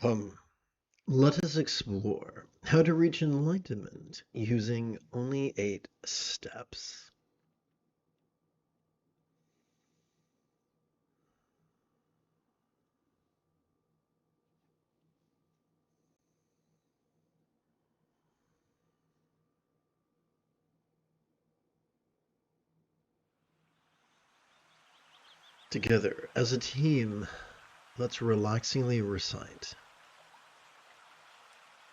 Um, Let us explore how to reach enlightenment using only 8 steps. Together, as a team, let's relaxingly recite.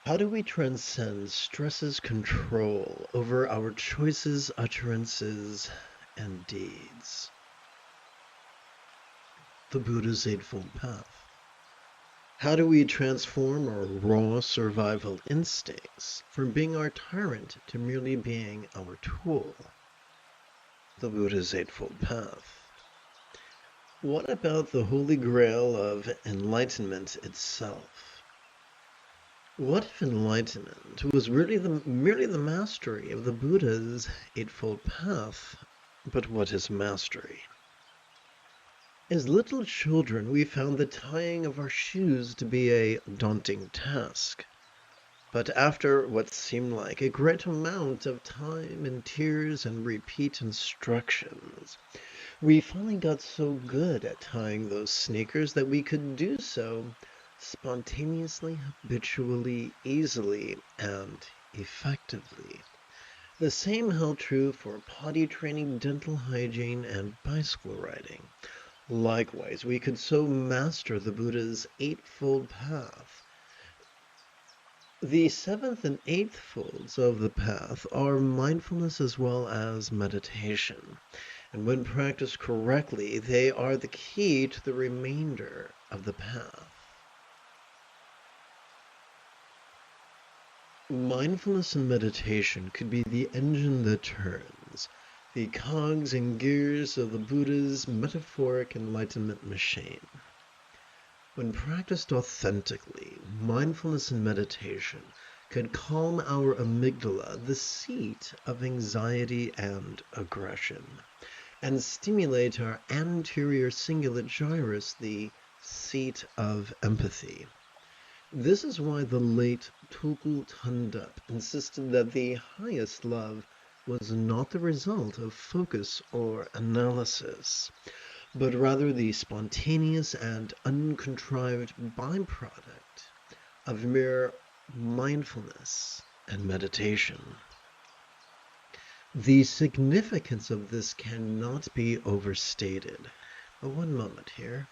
How do we transcend stress's control over our choices, utterances, and deeds? The Buddha's Eightfold Path. How do we transform our raw survival instincts from being our tyrant to merely being our tool? The Buddha's Eightfold Path. What about the Holy Grail of enlightenment itself? What if enlightenment was really merely the mastery of the Buddha's Eightfold Path? But what is mastery? As little children, we found the tying of our shoes to be a daunting task. But after what seemed like a great amount of time and tears and repeat instructions, we finally got so good at tying those sneakers that we could do so spontaneously, habitually, easily, and effectively. The same held true for potty training, dental hygiene, and bicycle riding. Likewise, we could so master the Buddha's Eightfold Path. The seventh and eighth folds of the path are mindfulness as well as meditation. And when practiced correctly, they are the key to the remainder of the path. Mindfulness and meditation could be the engine that turns, the cogs and gears of the Buddha's metaphoric enlightenment machine. When practiced authentically, mindfulness and meditation could calm our amygdala, the seat of anxiety and aggression, and stimulate our anterior cingulate gyrus, the seat of empathy. This is why the late Tulku Thondup insisted that the highest love was not the result of focus or analysis, but rather the spontaneous and uncontrived byproduct of mere mindfulness and meditation. The significance of this cannot be overstated. One moment here.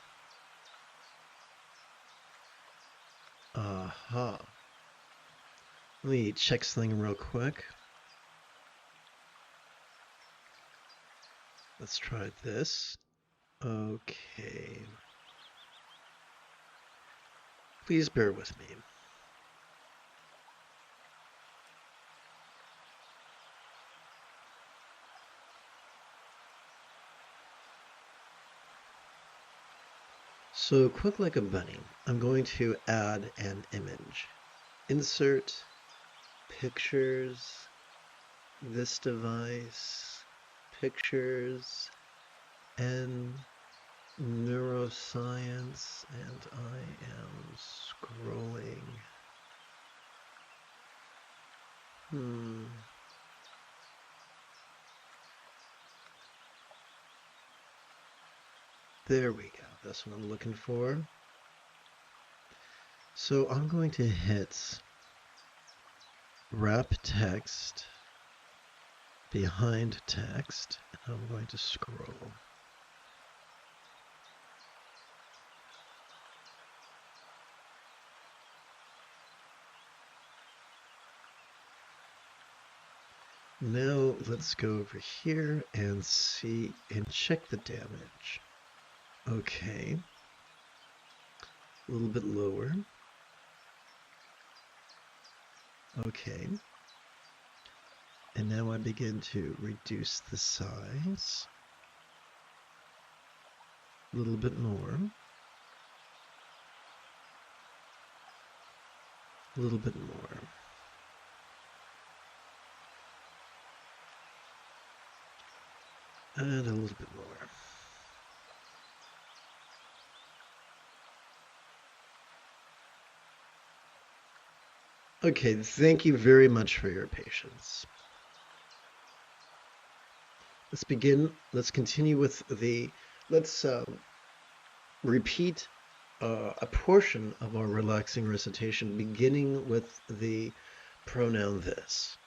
Aha. Let me check something real quick. Let's try this. Okay. Please bear with me. So quick like a bunny, I'm going to add an image. Insert pictures, this device, pictures, and neuroscience, and I am scrolling. There we go. That's what I'm looking for. So I'm going to hit wrap text behind text, and I'm going to scroll. Now let's go over here and see and check the damage. Okay. A little bit lower. Okay. And now I begin to reduce the size. A little bit more. A little bit more. And a little bit more. Okay, thank you very much for your patience. Let's begin. Let's continue with let's repeat a portion of our relaxing recitation, beginning with the pronoun this.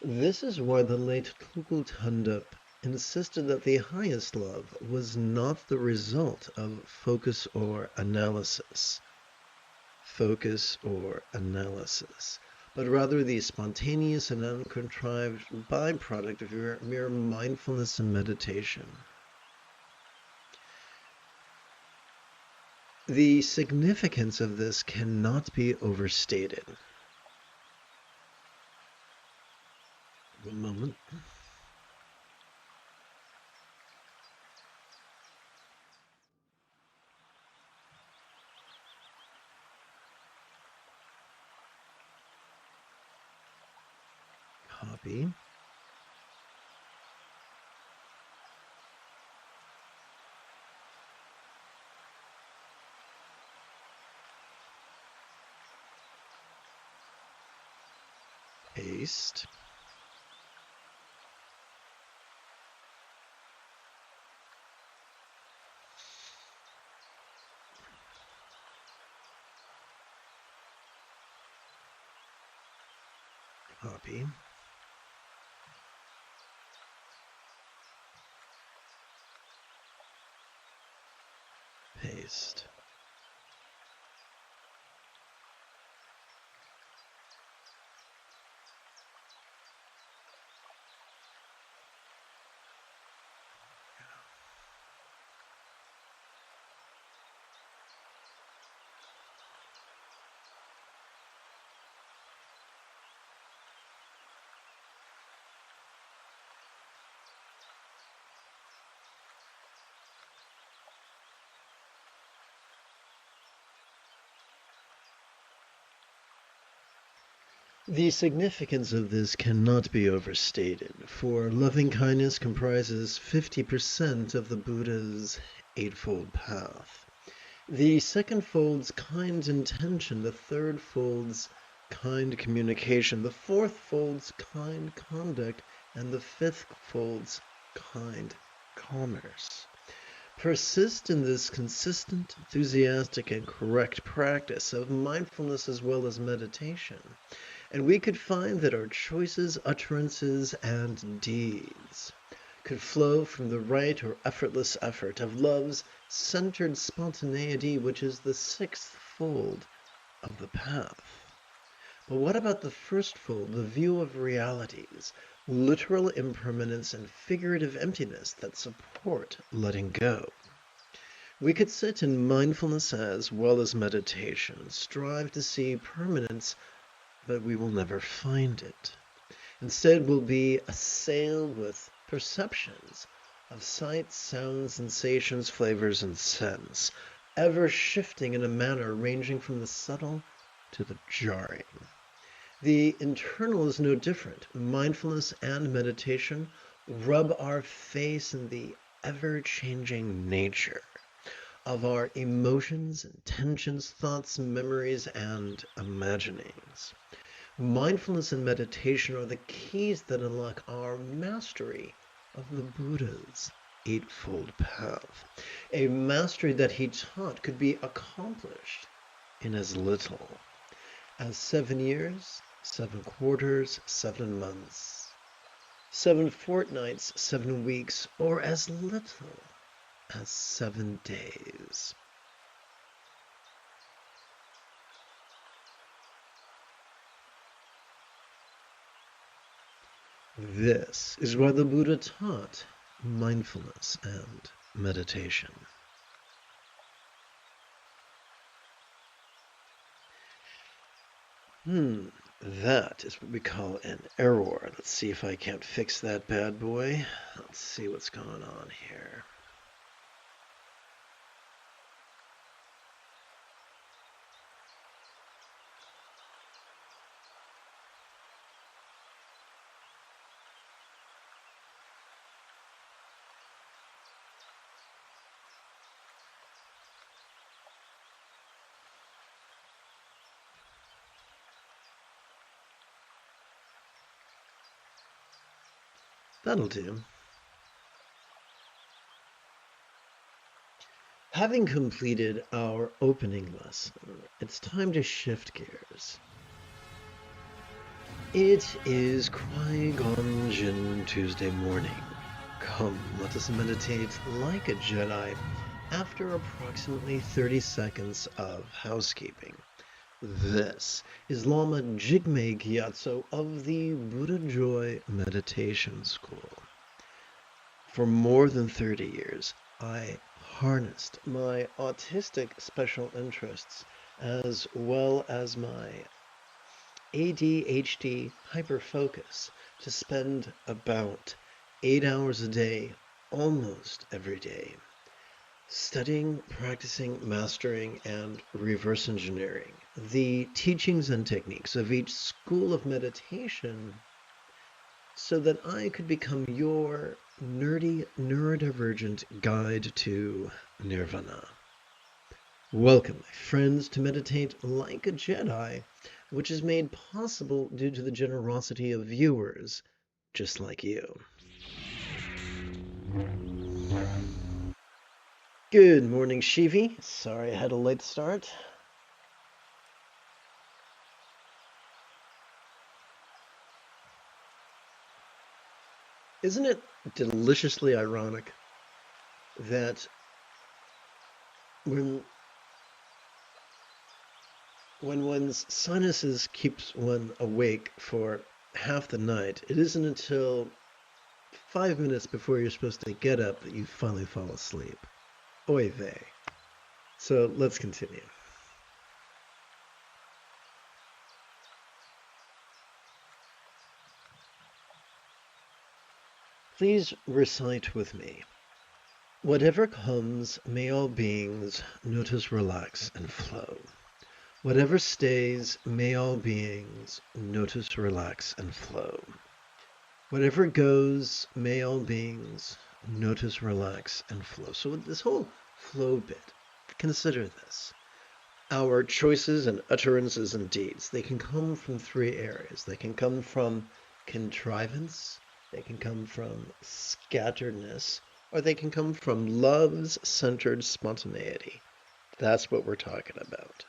This is why the late Tukul Tunduk insisted that the highest love was not the result of focus or analysis, but rather the spontaneous and uncontrived byproduct of your mere mindfulness and meditation. The significance of this cannot be overstated. One moment. Copy. Paste. Copy. Paste. The significance of this cannot be overstated, for loving kindness comprises 50% of the Buddha's Eightfold Path. The second fold's kind intention, the third fold's kind communication, the fourth fold's kind conduct, and the fifth fold's kind commerce. Persist in this consistent, enthusiastic, and correct practice of mindfulness as well as meditation, and we could find that our choices, utterances, and deeds could flow from the right or effortless effort of love's centered spontaneity, which is the sixth fold of the path. But what about the first fold, the view of realities, literal impermanence and figurative emptiness that support letting go? We could sit in mindfulness as well as meditation, strive to see permanence, but we will never find it. Instead, we'll be assailed with perceptions of sights, sounds, sensations, flavors, and scents, ever shifting in a manner ranging from the subtle to the jarring. The internal is no different. Mindfulness and meditation rub our face in the ever-changing nature of our emotions, intentions, thoughts, memories, and imaginings. Mindfulness and meditation are the keys that unlock our mastery of the Buddha's Eightfold Path, a mastery that he taught could be accomplished in as little as 7 years, 7 quarters, 7 months, 7 fortnights, 7 weeks, or as little as 7 days. This is why the Buddha taught mindfulness and meditation. That is what we call an error. Let's see if I can't fix that bad boy. Let's see what's going on here. That'll do. Having completed our opening lesson, it's time to shift gears. It is Qui-Gon Jinn Tuesday morning. Come, let us meditate like a Jedi after approximately 30 seconds of housekeeping. This is Lama Jigme Gyatso of the Buddha Joy Meditation School. For more than 30 years, I harnessed my autistic special interests as well as my ADHD hyperfocus to spend about 8 hours a day, almost every day, studying, practicing, mastering, and reverse engineering the teachings and techniques of each school of meditation so that I could become your nerdy, neurodivergent guide to nirvana. Welcome, my friends, to Meditate Like a Jedi, which is made possible due to the generosity of viewers just like you. Good morning, Shivi. Sorry I had a late start. Isn't it deliciously ironic that when one's sinuses keeps one awake for half the night, it isn't until 5 minutes before you're supposed to get up that you finally fall asleep. Oy vey. So let's continue. Please recite with me. Whatever comes, may all beings notice, relax, and flow. Whatever stays, may all beings notice, relax, and flow. Whatever goes, may all beings notice, relax, and flow. So this whole flow bit, consider this. Our choices and utterances and deeds, they can come from 3 areas. They can come from contrivance, they can come from scatteredness, or they can come from love's centered spontaneity. That's what we're talking about.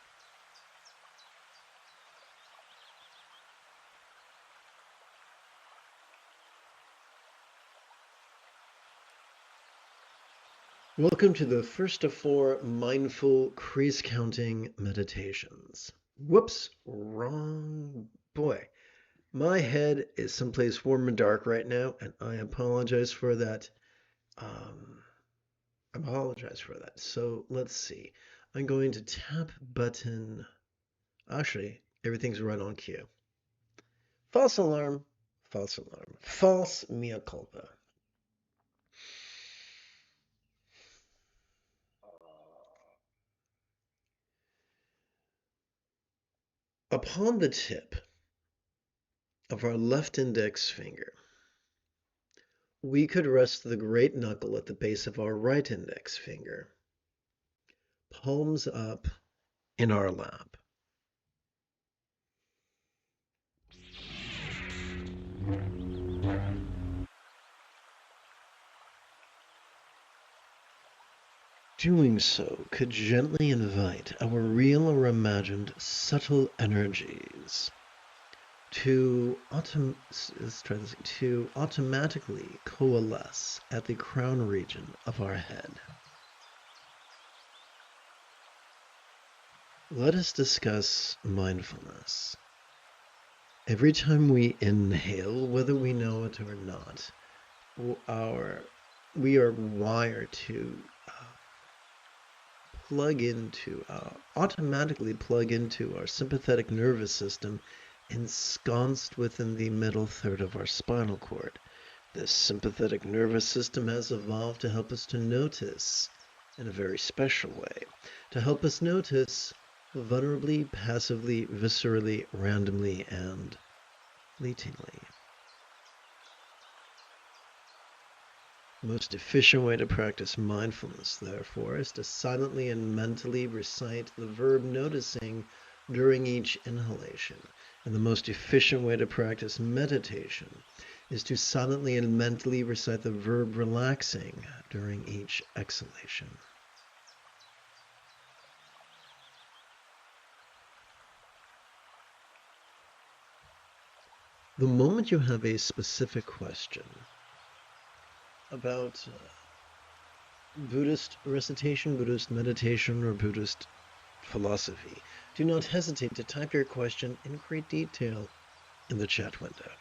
Welcome to the first of 4 mindful crease counting meditations. Whoops, wrong boy. My head is someplace warm and dark right now, and I apologize for that. So let's see. I'm going to tap button. Actually, everything's right on cue. False alarm, false alarm, false mea culpa. Upon the tip of our left index finger, we could rest the great knuckle at the base of our right index finger, palms up in our lap. Doing so could gently invite our real or imagined subtle energies to automatically coalesce at the crown region of our head. Let us discuss mindfulness. Every time we inhale, whether we know it or not, we are wired to automatically plug into our sympathetic nervous system ensconced within the middle third of our spinal cord. This sympathetic nervous system has evolved to help us to notice in a very special way, to help us notice vulnerably, passively, viscerally, randomly, and fleetingly. The most efficient way to practice mindfulness, therefore, is to silently and mentally recite the verb noticing during each inhalation. And the most efficient way to practice meditation is to silently and mentally recite the verb relaxing during each exhalation. The moment you have a specific question about Buddhist recitation, Buddhist meditation, or Buddhist philosophy, do not hesitate to type your question in great detail in the chat window.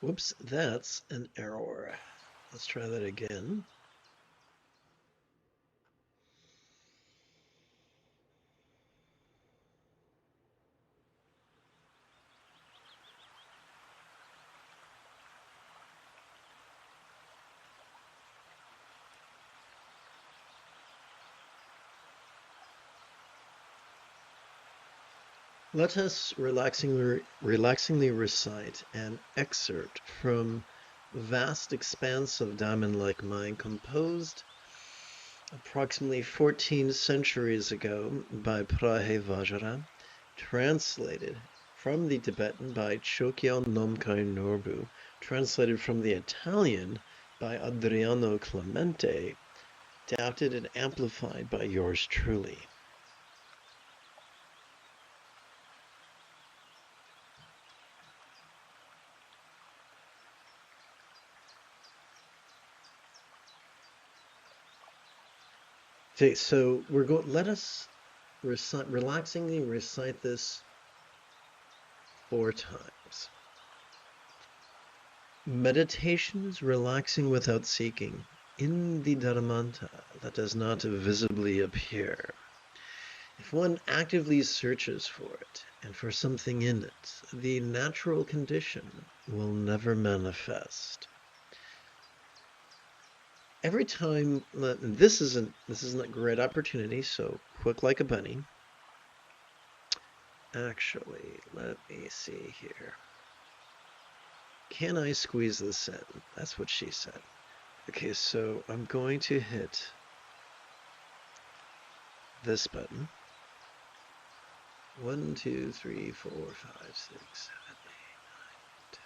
Whoops, that's an error. Let's try that again. Let us relaxingly recite an excerpt from vast expanse of diamond-like mind composed approximately 14 centuries ago by Vajra, translated from the Tibetan by Chokyo Nomkai Norbu, translated from the Italian by Adriano Clemente, adapted and amplified by yours truly. Okay, so let us relaxingly recite this 4 times. Meditation is relaxing without seeking in the Dharmanta that does not visibly appear. If one actively searches for it and for something in it, the natural condition will never manifest. Every time, this isn't a great opportunity, so quick like a bunny. Actually, let me see here. Can I squeeze this in? That's what she said. Okay, so I'm going to hit this button. 1, 2, 3, 4, 5, 6, 7, 8, 9, 10,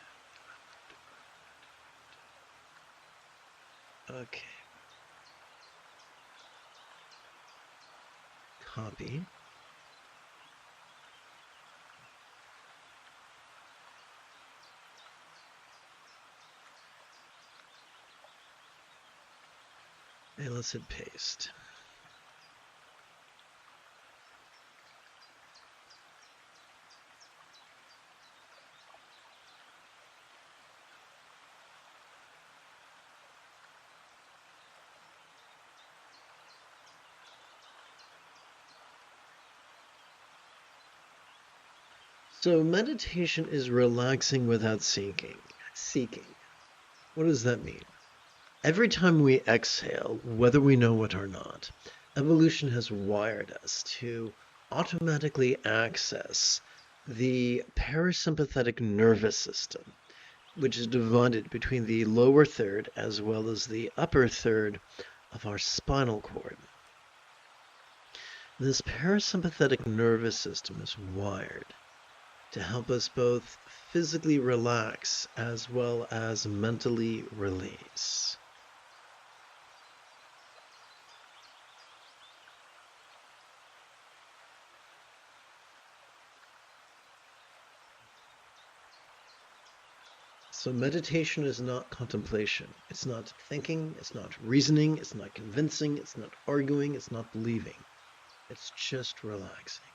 11, 12. Okay. Copy. And let's hit paste. So meditation is relaxing without seeking. What does that mean? Every time we exhale, whether we know it or not, evolution has wired us to automatically access the parasympathetic nervous system, which is divided between the lower third as well as the upper third of our spinal cord. This parasympathetic nervous system is wired to help us both physically relax as well as mentally release. So meditation is not contemplation. It's not thinking, it's not reasoning, it's not convincing, it's not arguing, it's not believing. It's just relaxing.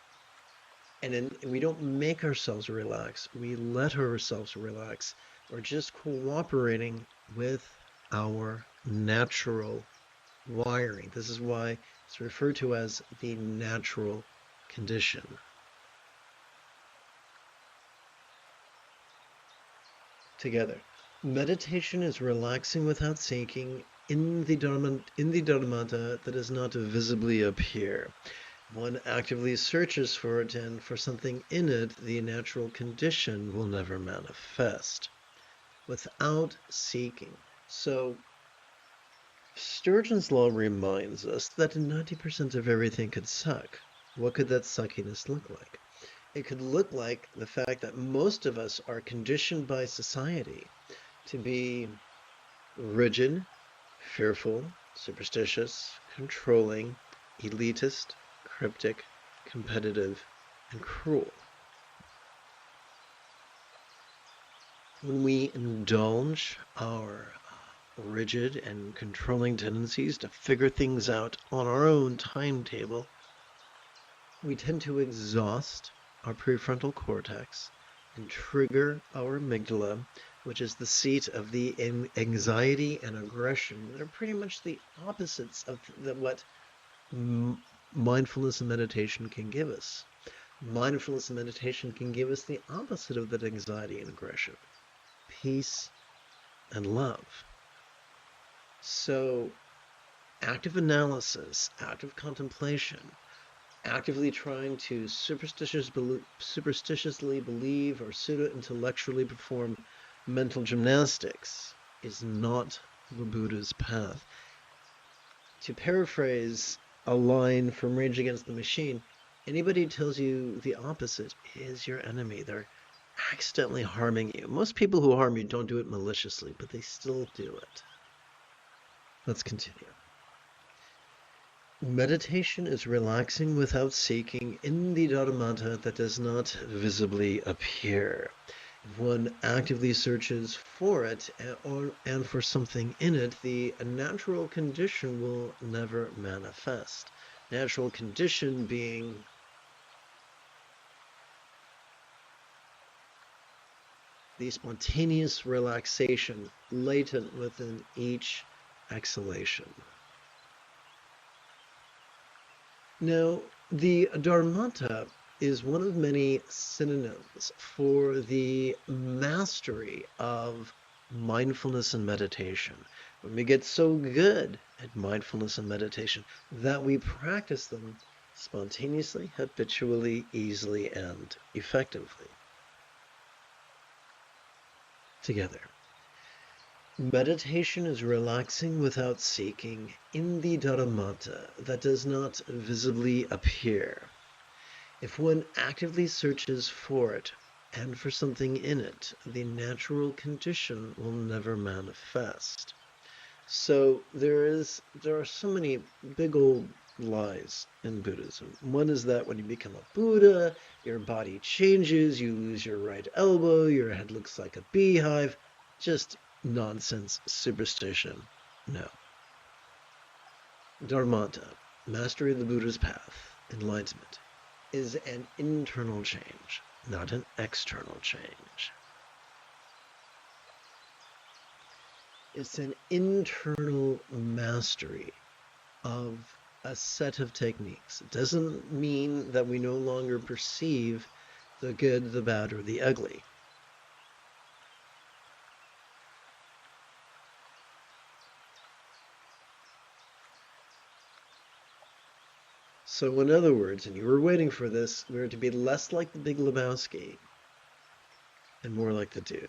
And we don't make ourselves relax, we let ourselves relax. We're just cooperating with our natural wiring. This is why it's referred to as the natural condition. Together. Meditation is relaxing without seeking in the dharmata that does not visibly appear. One actively searches for it, and for something in it, the natural condition will never manifest. Without seeking. So, Sturgeon's law reminds us that 90% of everything could suck. What could that suckiness look like? It could look like the fact that most of us are conditioned by society to be rigid, fearful, superstitious, controlling, elitist, cryptic, competitive, and cruel. When we indulge our rigid and controlling tendencies to figure things out on our own timetable, we tend to exhaust our prefrontal cortex and trigger our amygdala, which is the seat of the anxiety and aggression. They're pretty much the opposites of what mindfulness and meditation can give us. Mindfulness and meditation can give us the opposite of that anxiety and aggression: peace and love. So active analysis, active contemplation actively trying to superstitiously believe or pseudo-intellectually perform mental gymnastics is not the Buddha's path. To paraphrase a line from Rage Against the Machine, anybody who tells you the opposite is your enemy. They're accidentally harming you. Most people who harm you don't do it maliciously, but they still do it. Let's continue. Meditation is relaxing without seeking in the Dharmata that does not visibly appear. If one actively searches for it and for something in it, the natural condition will never manifest. Natural condition being the spontaneous relaxation latent within each exhalation. Now, the Dharmata is one of many synonyms for the mastery of mindfulness and meditation. When we get so good at mindfulness and meditation that we practice them spontaneously, habitually, easily, and effectively. Together. Meditation is relaxing without seeking in the Dharmata that does not visibly appear. If one actively searches for it and for something in it, the natural condition will never manifest. So there are so many big old lies in Buddhism. One is that when you become a Buddha, your body changes, you lose your right elbow, your head looks like a beehive. Just nonsense, superstition. No. Dharmata, mastery of the Buddha's path, enlightenment, is an internal change, not an external change. It's an internal mastery of a set of techniques. It doesn't mean that we no longer perceive the good, the bad, or the ugly. So in other words, and you were waiting for this, we're to be less like the Big Lebowski and more like the dude.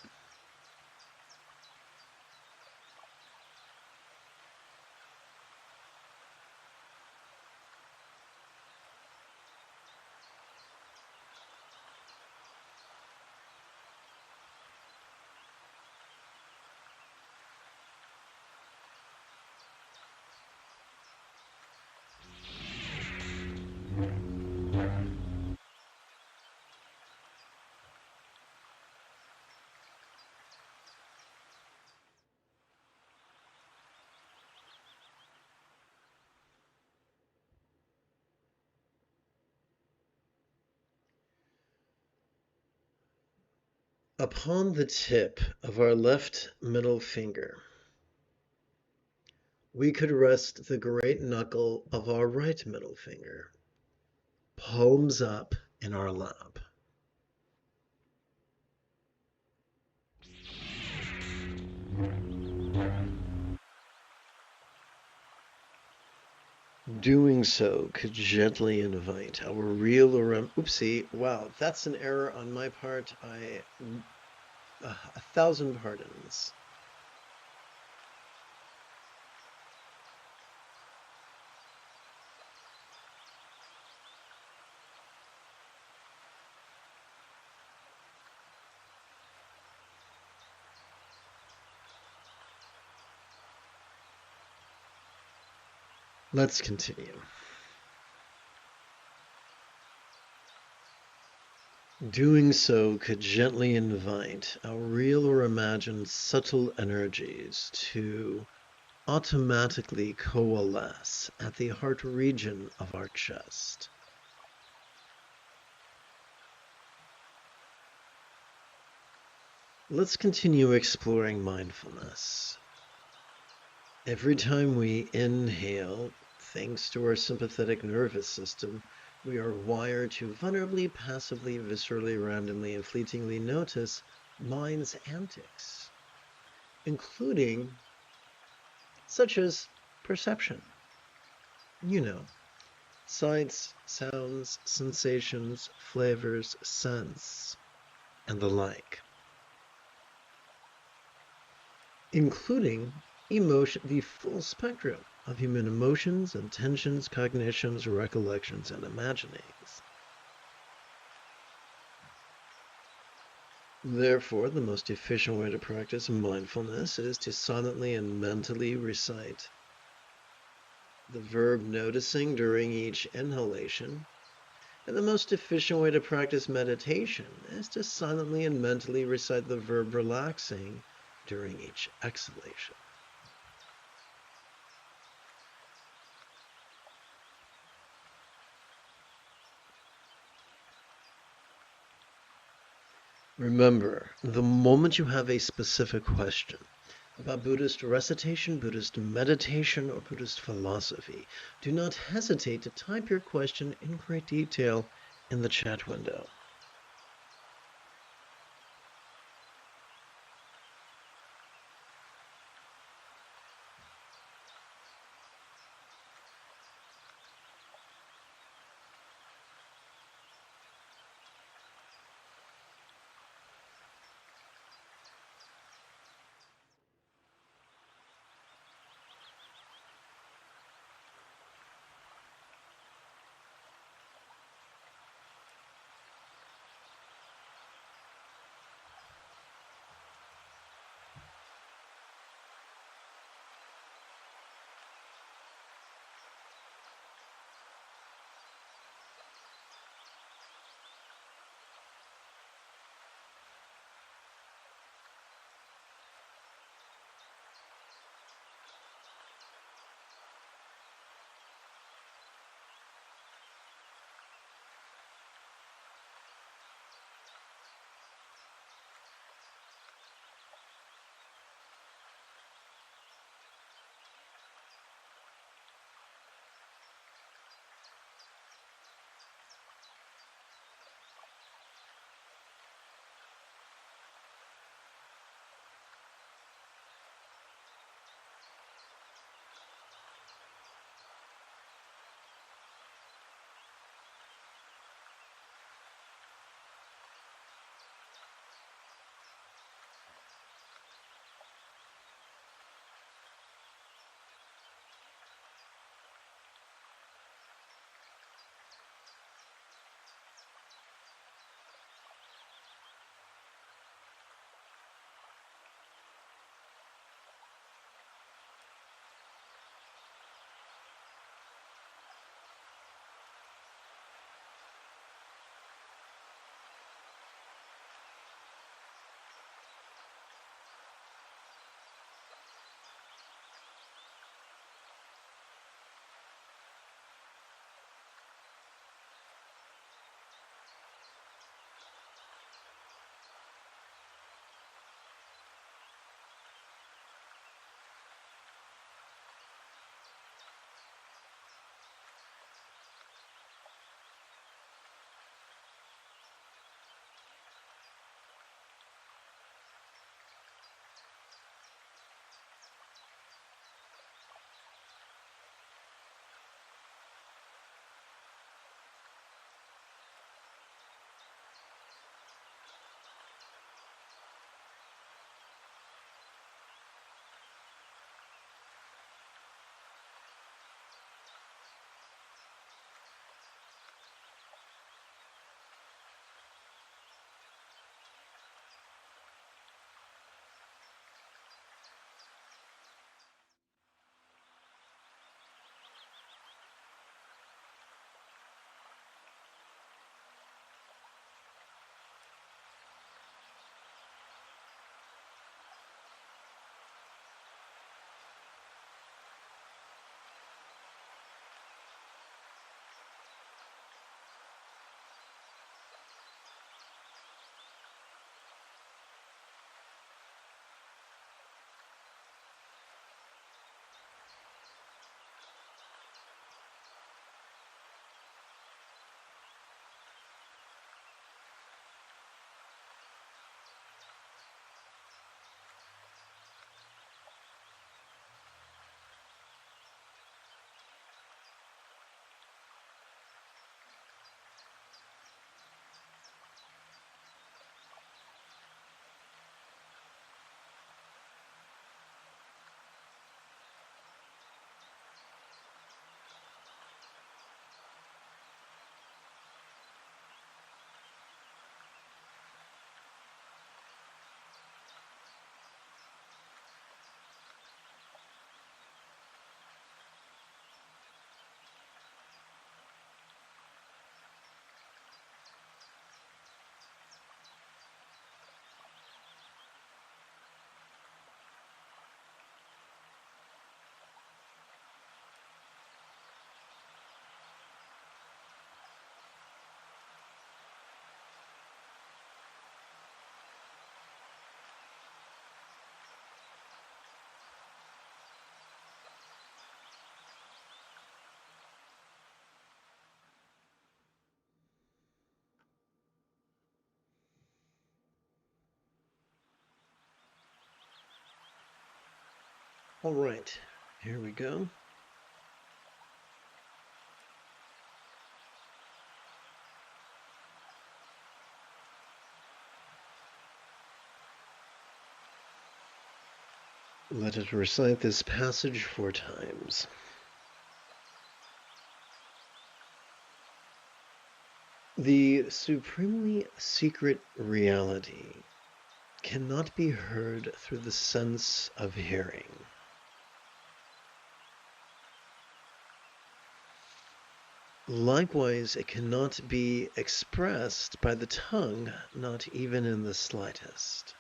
Upon the tip of our left middle finger, we could rest the great knuckle of our right middle finger, palms up in our lap. Doing so could gently invite our real or oopsie, wow, that's an error on my part. A thousand pardons. Let's continue. Doing so could gently invite our real or imagined subtle energies to automatically coalesce at the heart region of our chest. Let's continue exploring mindfulness. Every time we inhale, thanks to our sympathetic nervous system, we are wired to vulnerably, passively, viscerally, randomly, and fleetingly notice mind's antics, including such as perception. You know, sights, sounds, sensations, flavors, scents, and the like, including the full spectrum of human emotions, intentions, cognitions, recollections, and imaginings. Therefore, the most efficient way to practice mindfulness is to silently and mentally recite the verb noticing during each inhalation, and the most efficient way to practice meditation is to silently and mentally recite the verb relaxing during each exhalation. Remember, the moment you have a specific question about Buddhist recitation, Buddhist meditation, or Buddhist philosophy, do not hesitate to type your question in great detail in the chat window. All right, here we go. Let us recite this passage 4 times. The supremely secret reality cannot be heard through the sense of hearing. Likewise, it cannot be expressed by the tongue, not even in the slightest.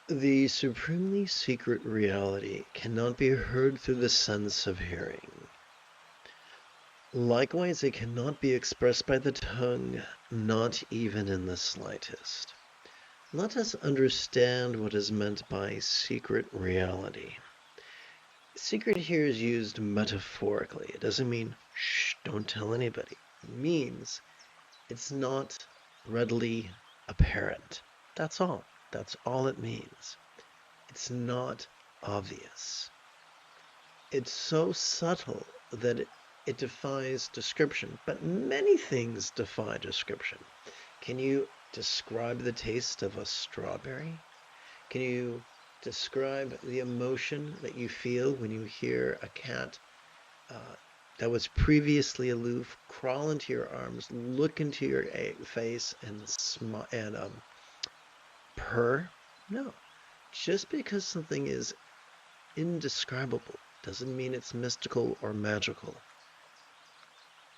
The supremely secret reality cannot be heard through the sense of hearing. Likewise, it cannot be expressed by the tongue, not even in the slightest. Let us understand what is meant by secret reality. Secret here is used metaphorically. It doesn't mean, shh, don't tell anybody. It means it's not readily apparent. That's all. That's all it means. It's not obvious. It's so subtle that it defies description, but many things defy description. Can you describe the taste of a strawberry? Can you describe the emotion that you feel when you hear a cat that was previously aloof crawl into your arms, look into your face, and purr? No. Just because something is indescribable doesn't mean it's mystical or magical.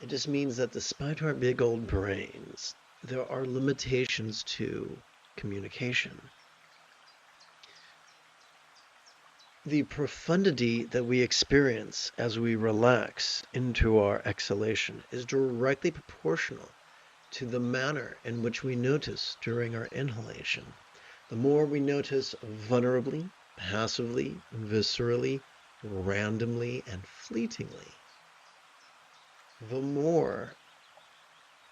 It just means that despite our big old brains, there are limitations to communication. The profundity that we experience as we relax into our exhalation is directly proportional to the manner in which we notice during our inhalation. The more we notice vulnerably, passively, viscerally, randomly, and fleetingly, the more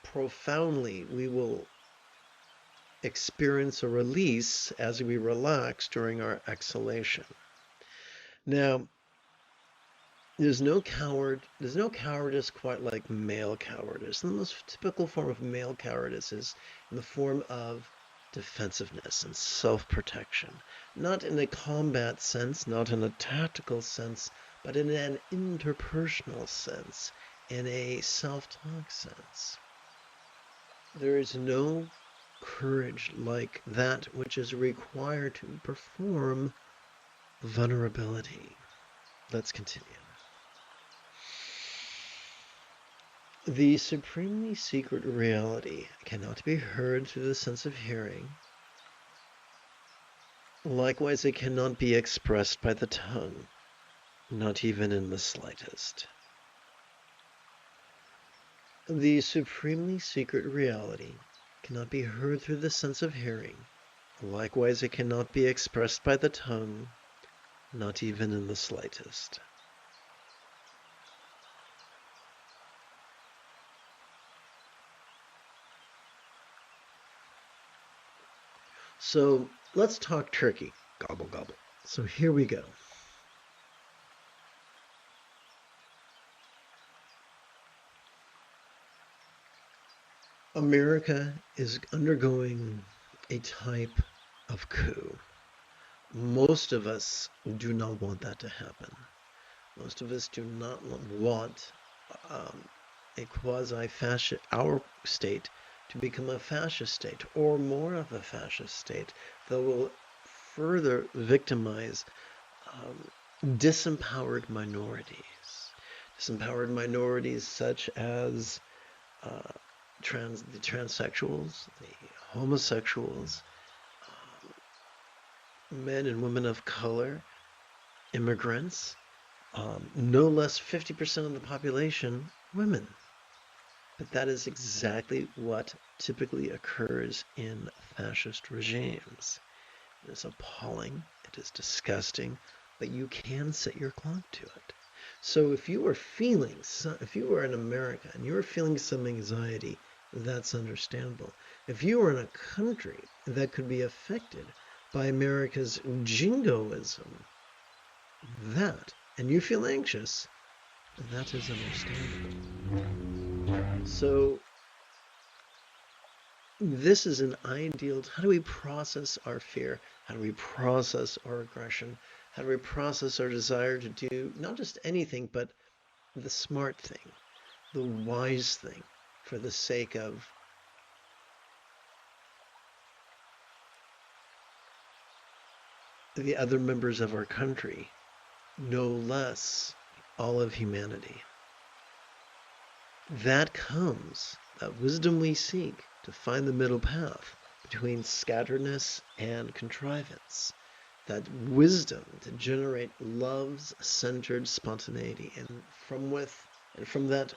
profoundly we will experience a release as we relax during our exhalation. Now, there's no cowardice quite like male cowardice. And the most typical form of male cowardice is in the form of defensiveness and self-protection. Not in a combat sense, not in a tactical sense, but in an interpersonal sense, in a self-talk sense. There is no courage like that which is required to perform vulnerability. Let's continue. The supremely secret reality cannot be heard through the sense of hearing. Likewise, it cannot be expressed by the tongue, not even in the slightest. The supremely secret reality cannot be heard through the sense of hearing. Likewise, it cannot be expressed by the tongue, not even in the slightest. So let's talk turkey. Gobble, gobble. So here we go. America is undergoing a type of coup. Most of us do not want that to happen. Most of us do not want a quasi-fascist, our state, to become a fascist state or more of a fascist state that will further victimize disempowered minorities. Disempowered minorities such as the transsexuals, the homosexuals, men and women of color, immigrants, no less 50% of the population, women. But that is exactly what typically occurs in fascist regimes. It is appalling, it is disgusting, but you can set your clock to it. So if you are if you are in America and you are feeling some anxiety, that's understandable. If you are in a country that could be affected by America's jingoism, and you feel anxious, that is understandable. So this is an ideal. How do we process our fear? How do we process our aggression? How do we process our desire to do not just anything, but the smart thing, the wise thing, for the sake of the other members of our country, no less all of humanity. That wisdom we seek to find the middle path between scatteredness and contrivance. That wisdom to generate love's centered spontaneity, and from that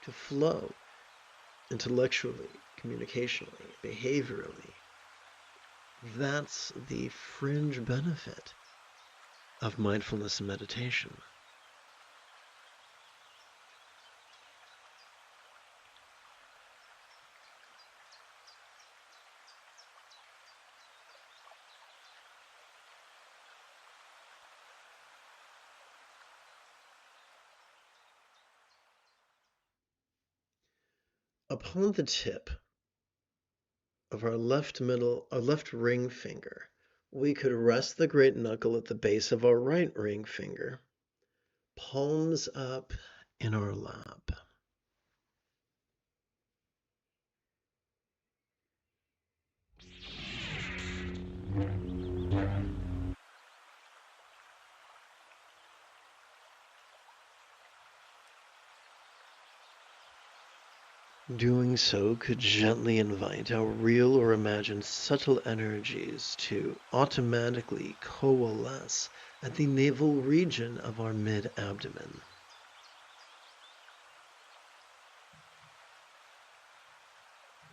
to flow intellectually, communicationally, behaviorally. That's the fringe benefit of mindfulness and meditation. Upon the tip of our left ring finger, we could rest the great knuckle at the base of our right ring finger, palms up in our lap. Doing so could gently invite our real or imagined subtle energies to automatically coalesce at the navel region of our mid-abdomen.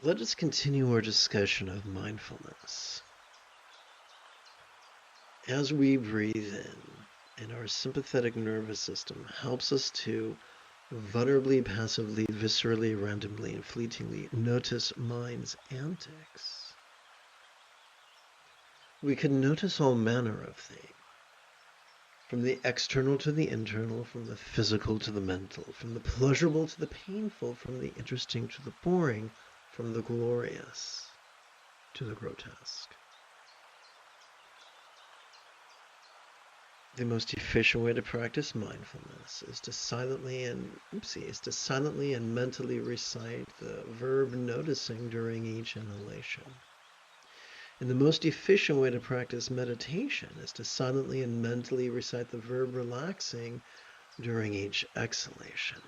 Let us continue our discussion of mindfulness. As we breathe in, and our sympathetic nervous system helps us to vulnerably, passively, viscerally, randomly, and fleetingly notice mind's antics. We can notice all manner of things, from the external to the internal, from the physical to the mental, from the pleasurable to the painful, from the interesting to the boring, from the glorious to the grotesque. The most efficient way to practice mindfulness is to silently and mentally recite the verb noticing during each inhalation. And the most efficient way to practice meditation is to silently and mentally recite the verb relaxing during each exhalation.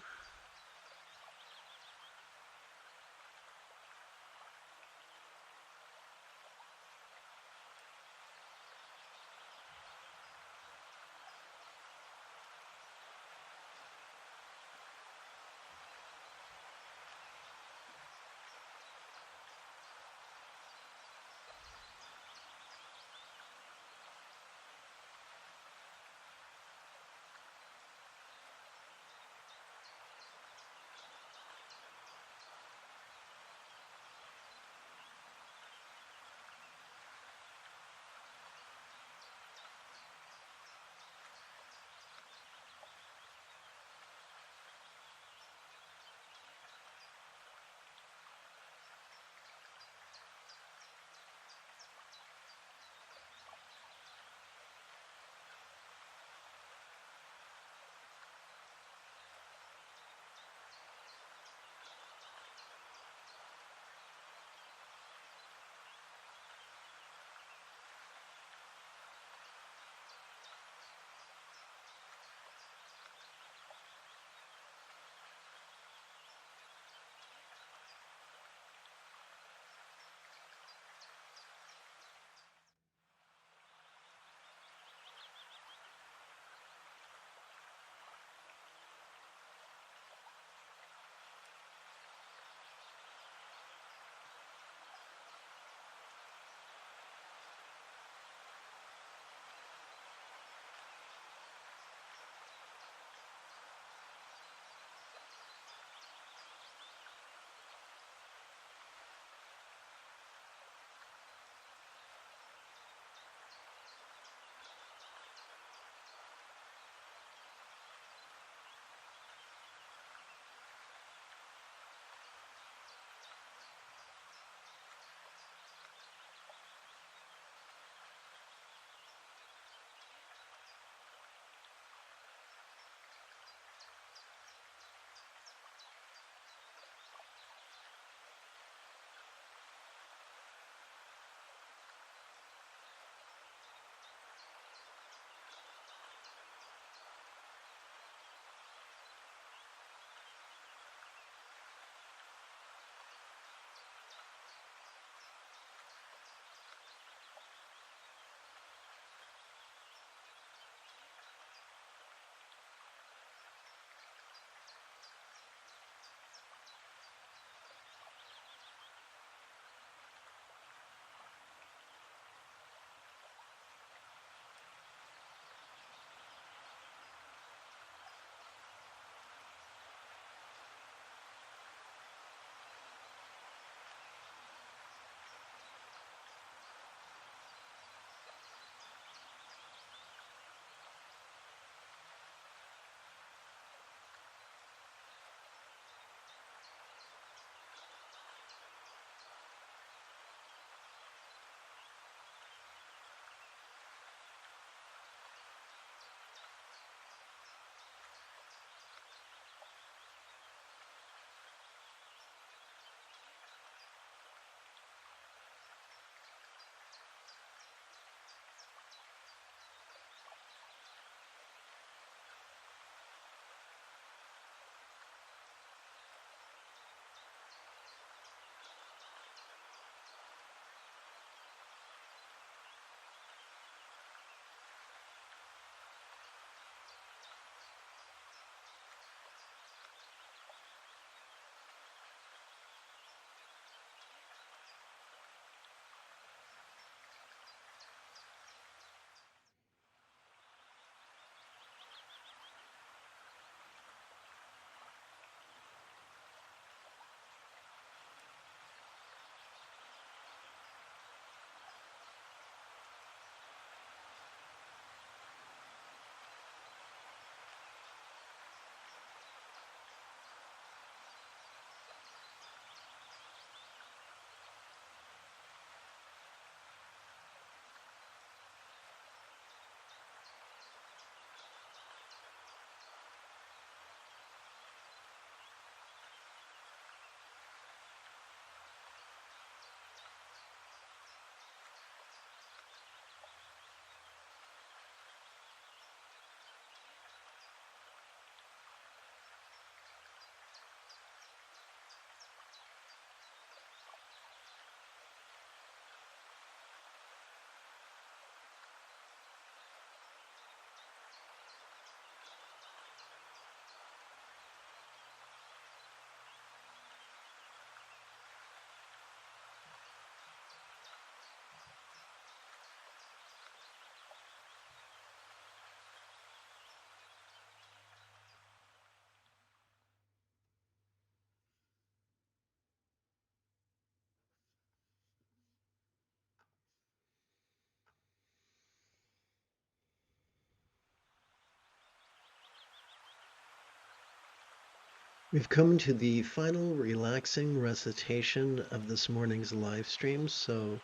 We've come to the final relaxing recitation of this morning's live stream, so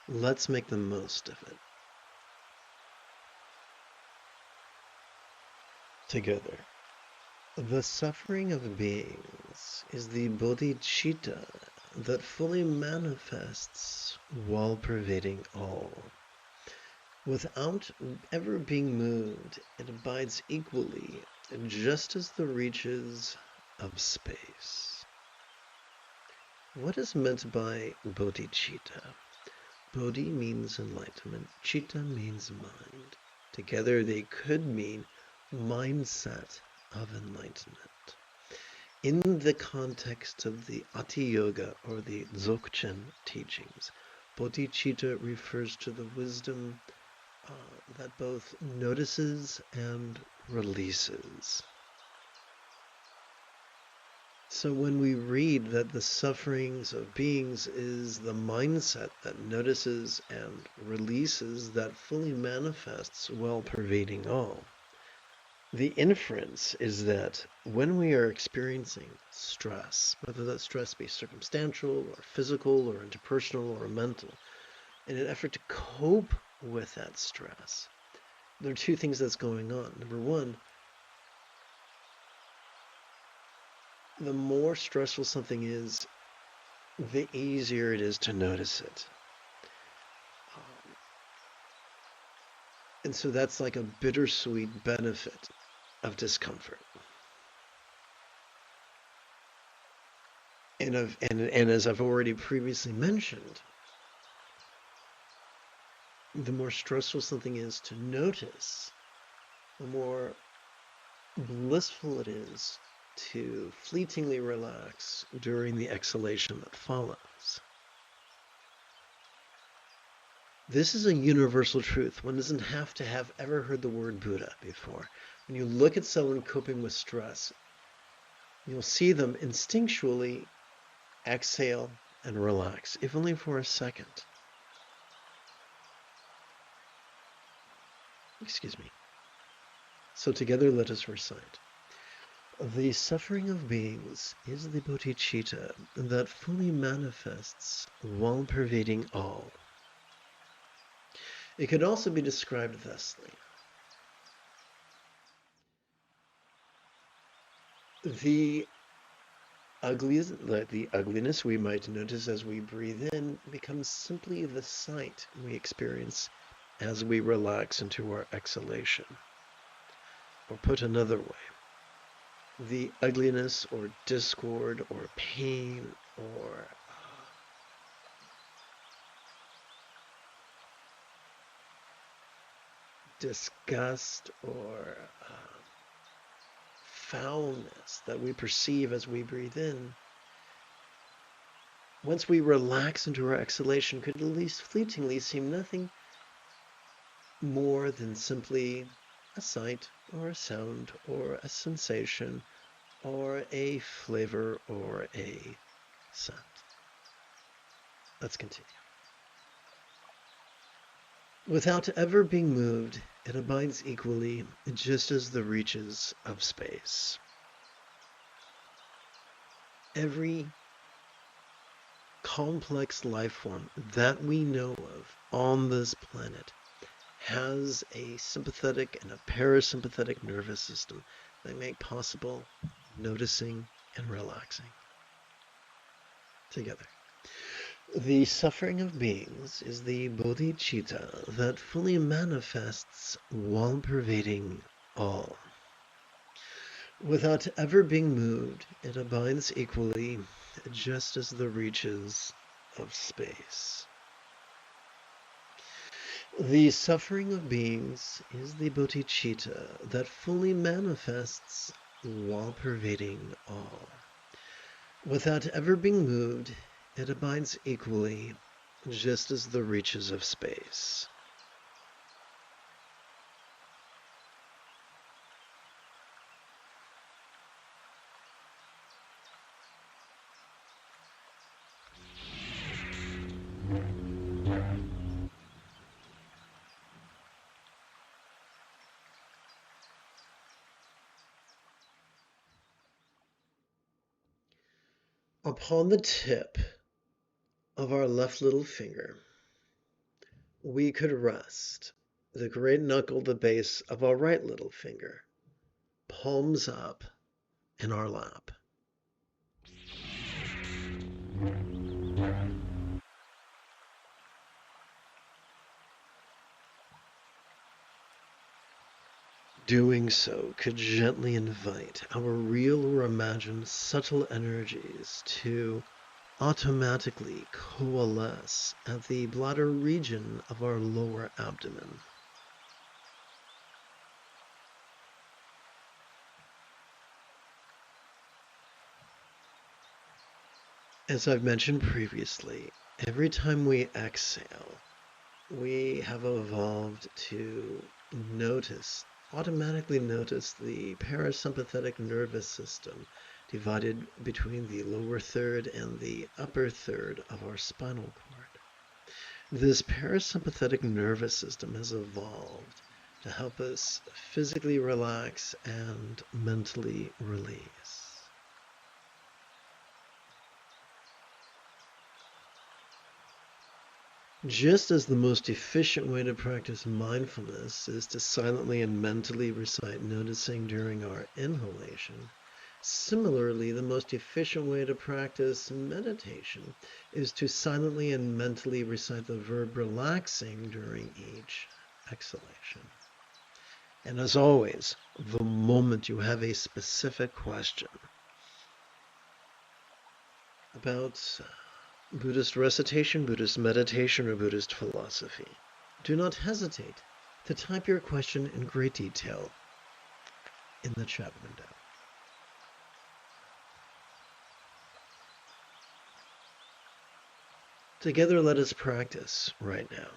let's make the most of it. Together. The suffering of beings is the bodhicitta that fully manifests while pervading all. Without ever being moved, it abides equally, just as the reaches of space. What is meant by bodhicitta? Bodhi means enlightenment, citta means mind. Together they could mean mindset of enlightenment. In the context of the Ati Yoga or the Dzogchen teachings, bodhicitta refers to the wisdom that both notices and releases. So when we read that the sufferings of beings is the mindset that notices and releases that fully manifests while pervading all, the inference is that when we are experiencing stress, whether that stress be circumstantial or physical or interpersonal or mental, in an effort to cope with that stress, there are two things that's going on. Number one, the more stressful something is, the easier it is to notice it. And so that's like a bittersweet benefit of discomfort. And as I've already previously mentioned, the more stressful something is to notice, the more blissful it is to fleetingly relax during the exhalation that follows. This is a universal truth. One doesn't have to have ever heard the word Buddha before. When you look at someone coping with stress, you'll see them instinctually exhale and relax, if only for a second. Excuse me. So together let us recite. The suffering of beings is the bodhicitta that fully manifests while pervading all. It could also be described thusly. The ugliness we might notice as we breathe in becomes simply the sight we experience as we relax into our exhalation. Or put another way, the ugliness or discord or pain or disgust or foulness that we perceive as we breathe in, once we relax into our exhalation, could at least fleetingly seem nothing more than simply a sight or a sound or a sensation or a flavor or a scent. Let's continue. Without ever being moved, it abides equally, just as the reaches of space. Every complex life form that we know of on this planet has a sympathetic and a parasympathetic nervous system that make possible noticing and relaxing. Together. The suffering of beings is the bodhicitta that fully manifests while pervading all. Without ever being moved, it abides equally, just as the reaches of space. The suffering of beings is the bodhicitta that fully manifests while pervading all. Without ever being moved, it abides equally, just as the reaches of space. Upon the tip of our left little finger, we could rest the great knuckle, the base of our right little finger, palms up in our lap. Doing so could gently invite our real or imagined subtle energies to automatically coalesce at the bladder region of our lower abdomen. As I've mentioned previously, every time we exhale, we have evolved to automatically notice the parasympathetic nervous system divided between the lower third and the upper third of our spinal cord. This parasympathetic nervous system has evolved to help us physically relax and mentally release. Just as the most efficient way to practice mindfulness is to silently and mentally recite noticing during our inhalation, similarly, the most efficient way to practice meditation is to silently and mentally recite the verb relaxing during each exhalation. And as always, the moment you have a specific question about Buddhist recitation, Buddhist meditation, or Buddhist philosophy, do not hesitate to type your question in great detail in the chat window. Together, let us practice right now.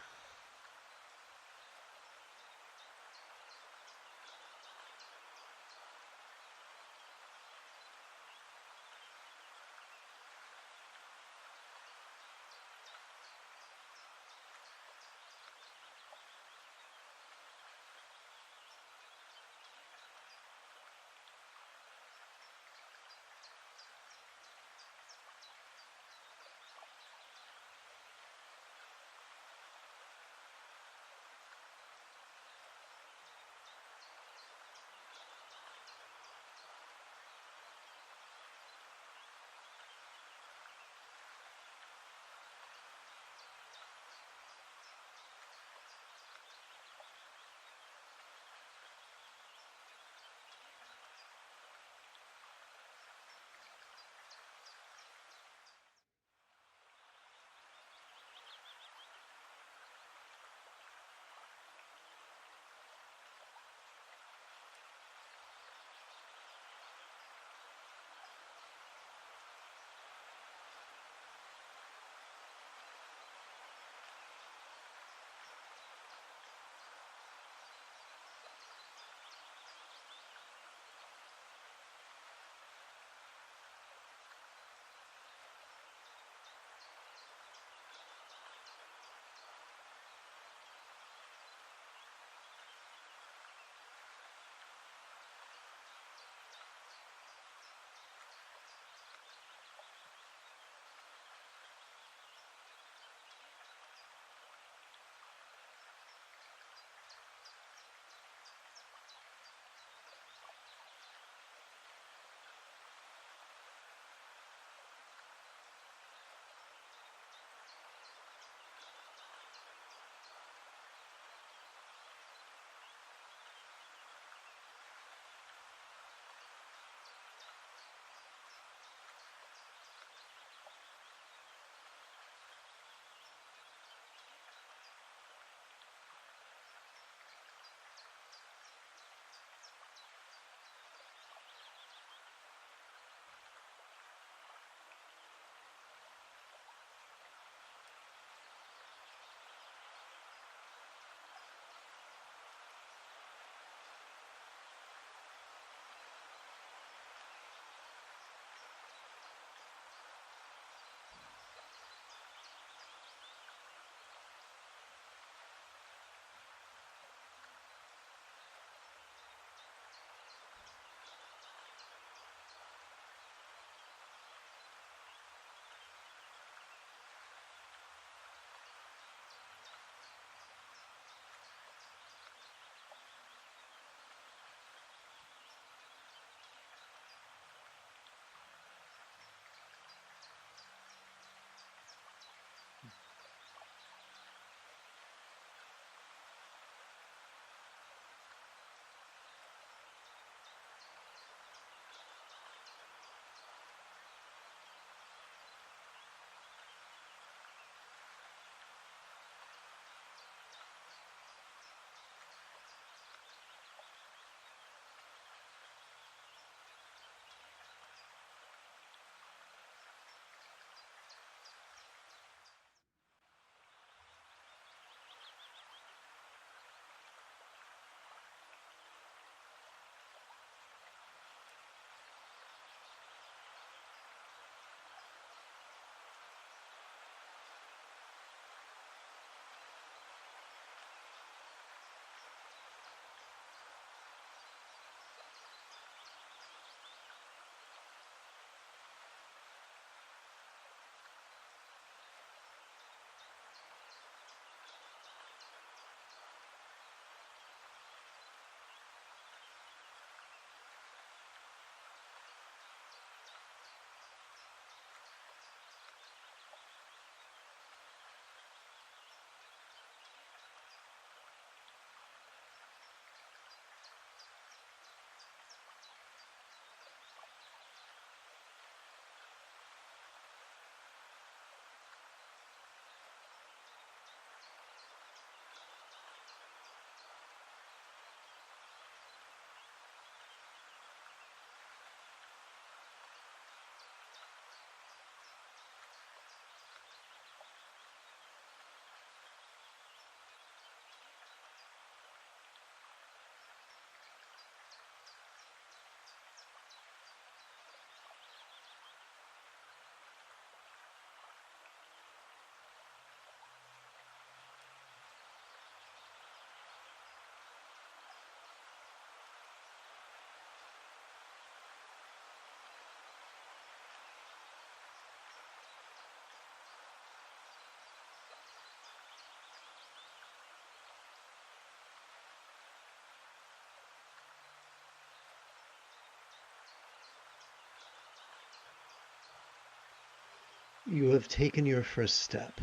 You have taken your first step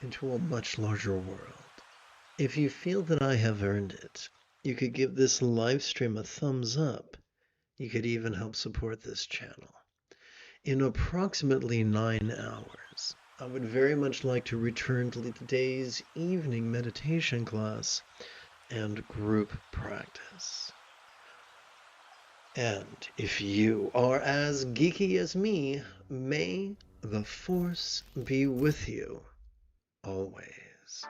into a much larger world. If you feel that I have earned it, you could give this live stream a thumbs up. You could even help support this channel. In approximately 9 hours, I would very much like to return to today's evening meditation class and group practice. And if you are as geeky as me, may the Force be with you always.